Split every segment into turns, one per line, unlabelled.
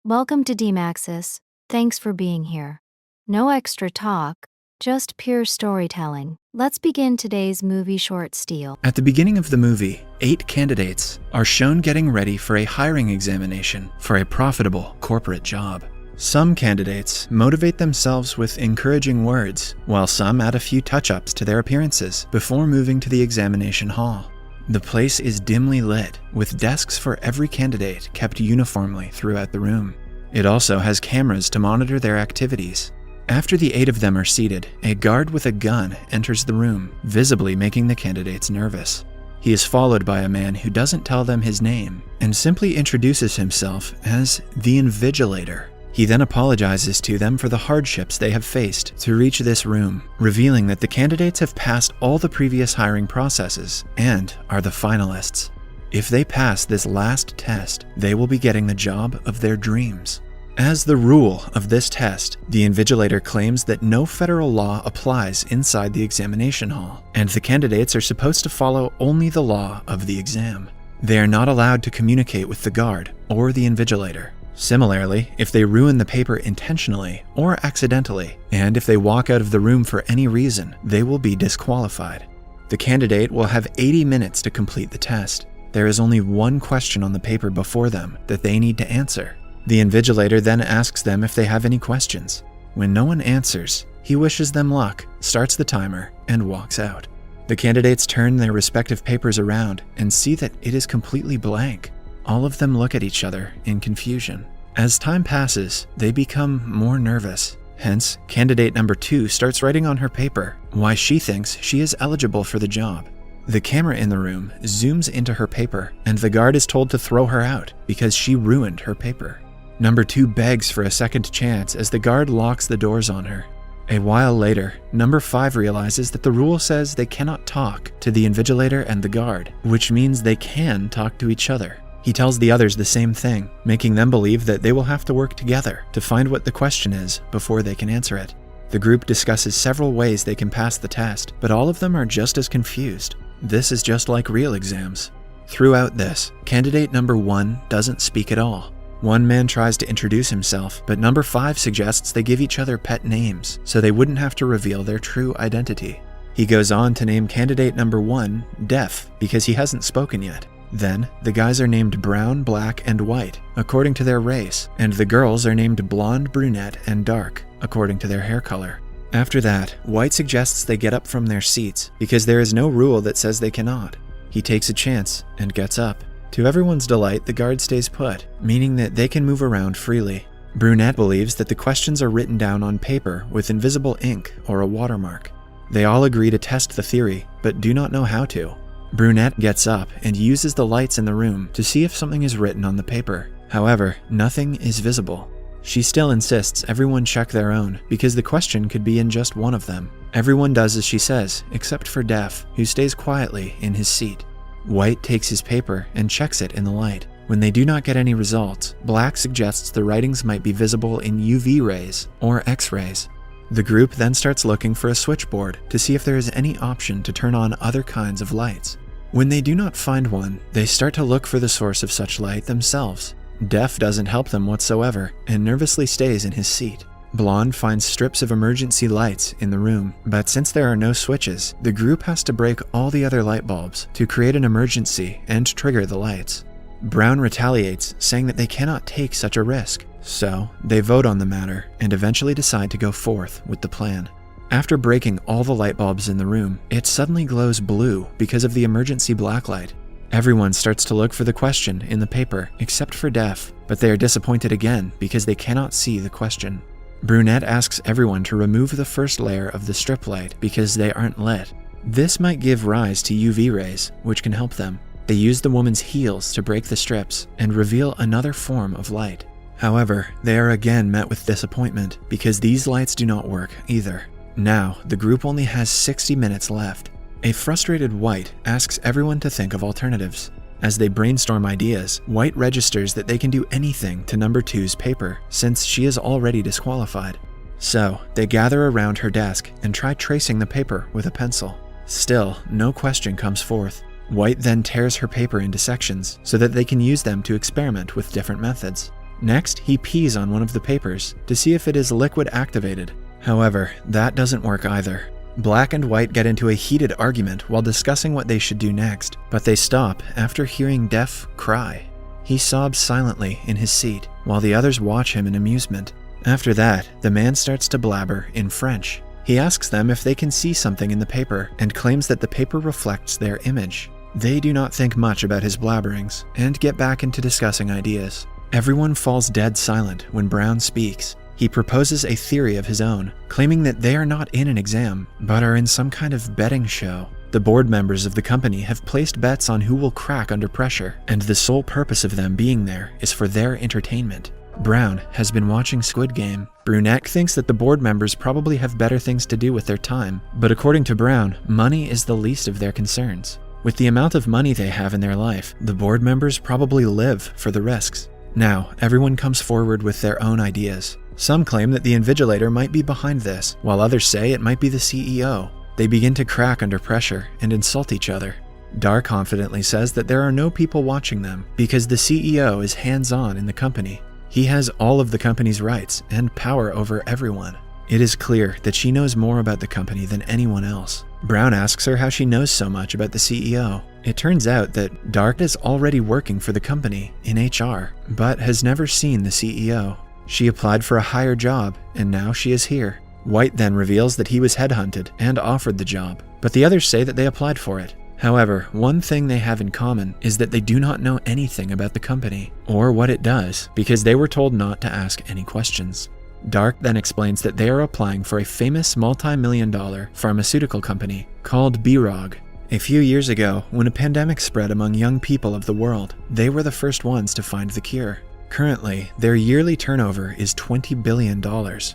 Welcome to DMAXUS. Thanks for being here. No extra talk, just pure storytelling. Let's begin today's movie short steal.
At the beginning of the movie, 8 candidates are shown getting ready for a hiring examination for a profitable corporate job. Some candidates motivate themselves with encouraging words, while some add a few touch-ups to their appearances before moving to the examination hall. The place is dimly lit, with desks for every candidate kept uniformly throughout the room. It also has cameras to monitor their activities. After the 8 of them are seated, a guard with a gun enters the room, visibly making the candidates nervous. He is followed by a man who doesn't tell them his name and simply introduces himself as the Invigilator. He then apologizes to them for the hardships they have faced to reach this room, revealing that the candidates have passed all the previous hiring processes and are the finalists. If they pass this last test, they will be getting the job of their dreams. As the rule of this test, the Invigilator claims that no federal law applies inside the examination hall, and the candidates are supposed to follow only the law of the exam. They are not allowed to communicate with the guard or the Invigilator. Similarly, if they ruin the paper intentionally or accidentally, and if they walk out of the room for any reason, they will be disqualified. The candidate will have 80 minutes to complete the test. There is only one question on the paper before them that they need to answer. The Invigilator then asks them if they have any questions. When no one answers, he wishes them luck, starts the timer, and walks out. The candidates turn their respective papers around and see that it is completely blank. All of them look at each other in confusion. As time passes, they become more nervous. Hence, candidate number 2 starts writing on her paper why she thinks she is eligible for the job. The camera in the room zooms into her paper, and the guard is told to throw her out because she ruined her paper. Number 2 begs for a second chance as the guard locks the doors on her. A while later, number 5 realizes that the rule says they cannot talk to the Invigilator and the guard, which means they can talk to each other. He tells the others the same thing, making them believe that they will have to work together to find what the question is before they can answer it. The group discusses several ways they can pass the test, but all of them are just as confused. This is just like real exams. Throughout this, candidate number 1 doesn't speak at all. One man tries to introduce himself, but number 5 suggests they give each other pet names so they wouldn't have to reveal their true identity. He goes on to name candidate number 1 Deaf because he hasn't spoken yet. Then, the guys are named brown, black, and white, according to their race, and the girls are named blonde, brunette, and dark, according to their hair color. After that, White suggests they get up from their seats, because there is no rule that says they cannot. He takes a chance and gets up. To everyone's delight, the guard stays put, meaning that they can move around freely. Brunette believes that the questions are written down on paper with invisible ink or a watermark. They all agree to test the theory, but do not know how to. Brunette gets up and uses the lights in the room to see if something is written on the paper. However, nothing is visible. She still insists everyone check their own because the question could be in just one of them. Everyone does as she says, except for Deaf, who stays quietly in his seat. White takes his paper and checks it in the light. When they do not get any results, Black suggests the writings might be visible in UV rays or X-rays. The group then starts looking for a switchboard to see if there is any option to turn on other kinds of lights. When they do not find one, they start to look for the source of such light themselves. Deaf doesn't help them whatsoever and nervously stays in his seat. Blonde finds strips of emergency lights in the room, but since there are no switches, the group has to break all the other light bulbs to create an emergency and trigger the lights. Brown retaliates, saying that they cannot take such a risk. So, they vote on the matter and eventually decide to go forth with the plan. After breaking all the light bulbs in the room, it suddenly glows blue because of the emergency blacklight. Everyone starts to look for the question in the paper except for Deaf, but they are disappointed again because they cannot see the question. Brunette asks everyone to remove the first layer of the strip light because they aren't lit. This might give rise to UV rays, which can help them. They use the woman's heels to break the strips and reveal another form of light. However, they are again met with disappointment because these lights do not work either. Now, the group only has 60 minutes left. A frustrated White asks everyone to think of alternatives. As they brainstorm ideas, White registers that they can do anything to number 2's paper since she is already disqualified. So, they gather around her desk and try tracing the paper with a pencil. Still, no question comes forth. White then tears her paper into sections so that they can use them to experiment with different methods. Next, he pees on one of the papers to see if it is liquid activated. However, that doesn't work either. Black and White get into a heated argument while discussing what they should do next, but they stop after hearing Def cry. He sobs silently in his seat while the others watch him in amusement. After that, the man starts to blabber in French. He asks them if they can see something in the paper and claims that the paper reflects their image. They do not think much about his blabberings and get back into discussing ideas. Everyone falls dead silent when Brown speaks. He proposes a theory of his own, claiming that they are not in an exam, but are in some kind of betting show. The board members of the company have placed bets on who will crack under pressure, and the sole purpose of them being there is for their entertainment. Brown has been watching Squid Game. Brunette thinks that the board members probably have better things to do with their time, but according to Brown, money is the least of their concerns. With the amount of money they have in their life, the board members probably live for the risks. Now, everyone comes forward with their own ideas. Some claim that the invigilator might be behind this, while others say it might be the CEO. They begin to crack under pressure and insult each other. Dar confidently says that there are no people watching them because the CEO is hands-on in the company. He has all of the company's rights and power over everyone. It is clear that she knows more about the company than anyone else. Brown asks her how she knows so much about the CEO. It turns out that Dark is already working for the company in HR, but has never seen the CEO. She applied for a higher job, and now she is here. White then reveals that he was headhunted and offered the job, but the others say that they applied for it. However, one thing they have in common is that they do not know anything about the company or what it does because they were told not to ask any questions. Dark then explains that they are applying for a famous multi-million-dollar pharmaceutical company called B-Rog. A few years ago, when a pandemic spread among young people of the world, they were the first ones to find the cure. Currently, their yearly turnover is $20 billion,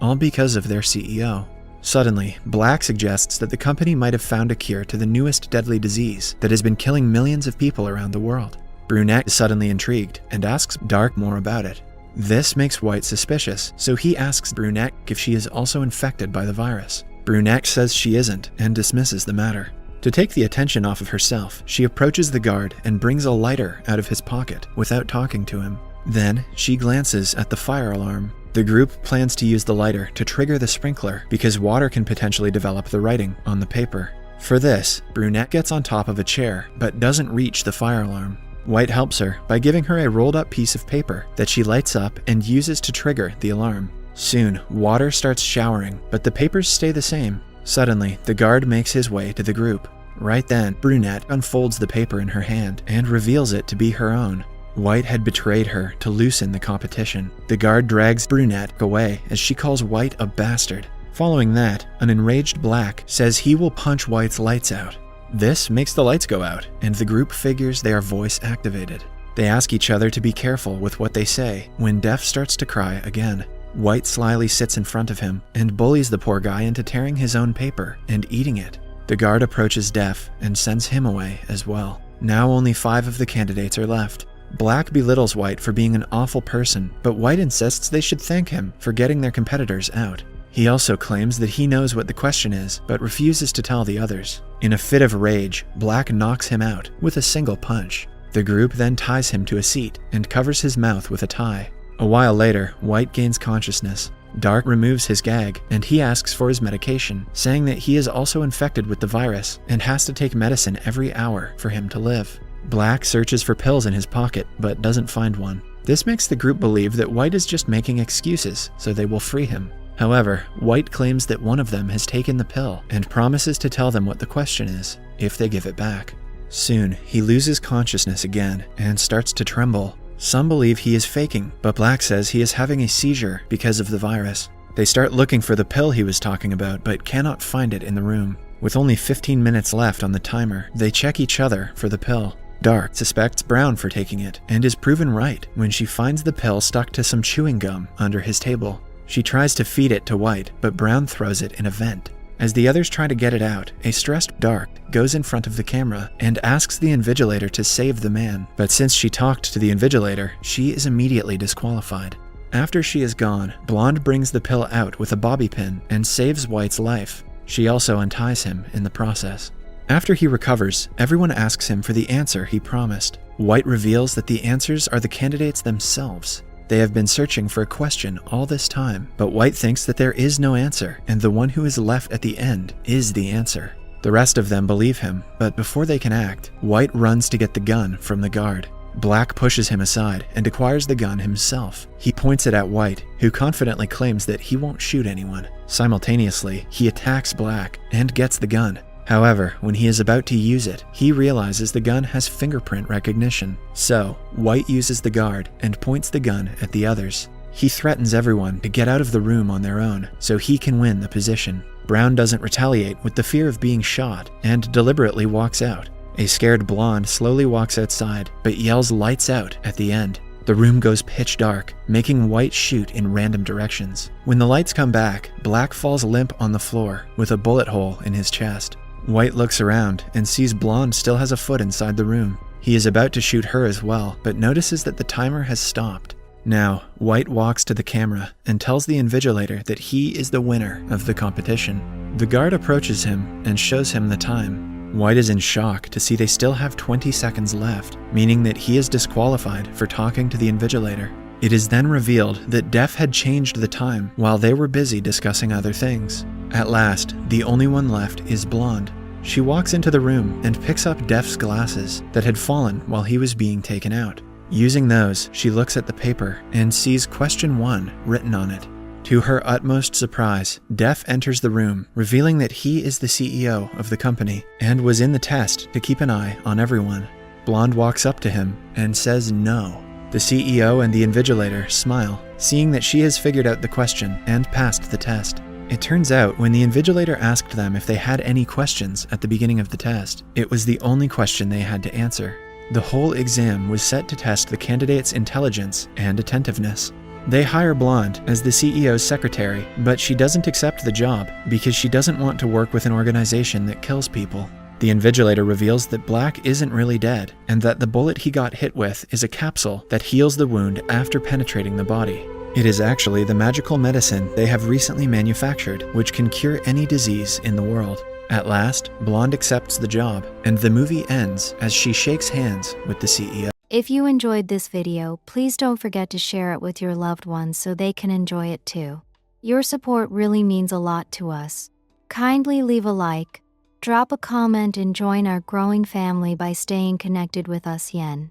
all because of their CEO. Suddenly, Black suggests that the company might have found a cure to the newest deadly disease that has been killing millions of people around the world. Brunette is suddenly intrigued and asks Dark more about it. This makes White suspicious, so he asks Brunette if she is also infected by the virus. Brunette says she isn't and dismisses the matter. To take the attention off of herself, she approaches the guard and brings a lighter out of his pocket without talking to him. Then, she glances at the fire alarm. The group plans to use the lighter to trigger the sprinkler because water can potentially develop the writing on the paper. For this, Brunette gets on top of a chair but doesn't reach the fire alarm. White helps her by giving her a rolled up piece of paper that she lights up and uses to trigger the alarm. Soon, water starts showering, but the papers stay the same. Suddenly, the guard makes his way to the group. Right then, Brunette unfolds the paper in her hand and reveals it to be her own. White had betrayed her to loosen the competition. The guard drags Brunette away as she calls White a bastard. Following that, an enraged Black says he will punch White's lights out. This makes the lights go out, and the group figures they are voice activated. They ask each other to be careful with what they say when Def starts to cry again. White slyly sits in front of him and bullies the poor guy into tearing his own paper and eating it. The guard approaches Def and sends him away as well. Now only 5 of the candidates are left. Black belittles White for being an awful person, but White insists they should thank him for getting their competitors out. He also claims that he knows what the question is, but refuses to tell the others. In a fit of rage, Black knocks him out with a single punch. The group then ties him to a seat and covers his mouth with a tie. A while later, White gains consciousness. Dark removes his gag, and he asks for his medication, saying that he is also infected with the virus and has to take medicine every hour for him to live. Black searches for pills in his pocket, but doesn't find one. This makes the group believe that White is just making excuses, so they will free him. However, White claims that one of them has taken the pill and promises to tell them what the question is, if they give it back. Soon, he loses consciousness again and starts to tremble. Some believe he is faking, but Black says he is having a seizure because of the virus. They start looking for the pill he was talking about, but cannot find it in the room. With only 15 minutes left on the timer, they check each other for the pill. Dark suspects Brown for taking it, and is proven right when she finds the pill stuck to some chewing gum under his table. She tries to feed it to White, but Brown throws it in a vent. As the others try to get it out, a stressed Dark goes in front of the camera and asks the invigilator to save the man, but since she talked to the invigilator, she is immediately disqualified. After she is gone, Blonde brings the pill out with a bobby pin and saves White's life. She also unties him in the process. After he recovers, everyone asks him for the answer he promised. White reveals that the answers are the candidates themselves. They have been searching for a question all this time, but White thinks that there is no answer, and the one who is left at the end is the answer. The rest of them believe him, but before they can act, White runs to get the gun from the guard. Black pushes him aside and acquires the gun himself. He points it at White, who confidently claims that he won't shoot anyone. Simultaneously, he attacks Black and gets the gun. However, when he is about to use it, he realizes the gun has fingerprint recognition. So, White uses the guard and points the gun at the others. He threatens everyone to get out of the room on their own so he can win the position. Brown doesn't retaliate with the fear of being shot and deliberately walks out. A scared blonde slowly walks outside, but yells "lights out" at the end. The room goes pitch dark, making White shoot in random directions. When the lights come back, Black falls limp on the floor with a bullet hole in his chest. White looks around and sees Blonde still has a foot inside the room. He is about to shoot her as well, but notices that the timer has stopped. Now, White walks to the camera and tells the invigilator that he is the winner of the competition. The guard approaches him and shows him the time. White is in shock to see they still have 20 seconds left, meaning that he is disqualified for talking to the invigilator. It is then revealed that Def had changed the time while they were busy discussing other things. At last, the only one left is Blonde. She walks into the room and picks up Def's glasses that had fallen while he was being taken out. Using those, she looks at the paper and sees question 1 written on it. To her utmost surprise, Def enters the room, revealing that he is the CEO of the company and was in the test to keep an eye on everyone. Blonde walks up to him and says no. The CEO and the invigilator smile, seeing that she has figured out the question and passed the test. It turns out when the invigilator asked them if they had any questions at the beginning of the test, it was the only question they had to answer. The whole exam was set to test the candidate's intelligence and attentiveness. They hire Blonde as the CEO's secretary, but she doesn't accept the job because she doesn't want to work with an organization that kills people. The invigilator reveals that Black isn't really dead, and that the bullet he got hit with is a capsule that heals the wound after penetrating the body. It is actually the magical medicine they have recently manufactured, which can cure any disease in the world. At last, Blonde accepts the job, and the movie ends as she shakes hands with the CEO.
If you enjoyed this video, please don't forget to share it with your loved ones so they can enjoy it too. Your support really means a lot to us. Kindly leave a like, drop a comment and join our growing family by staying connected with us. Yen.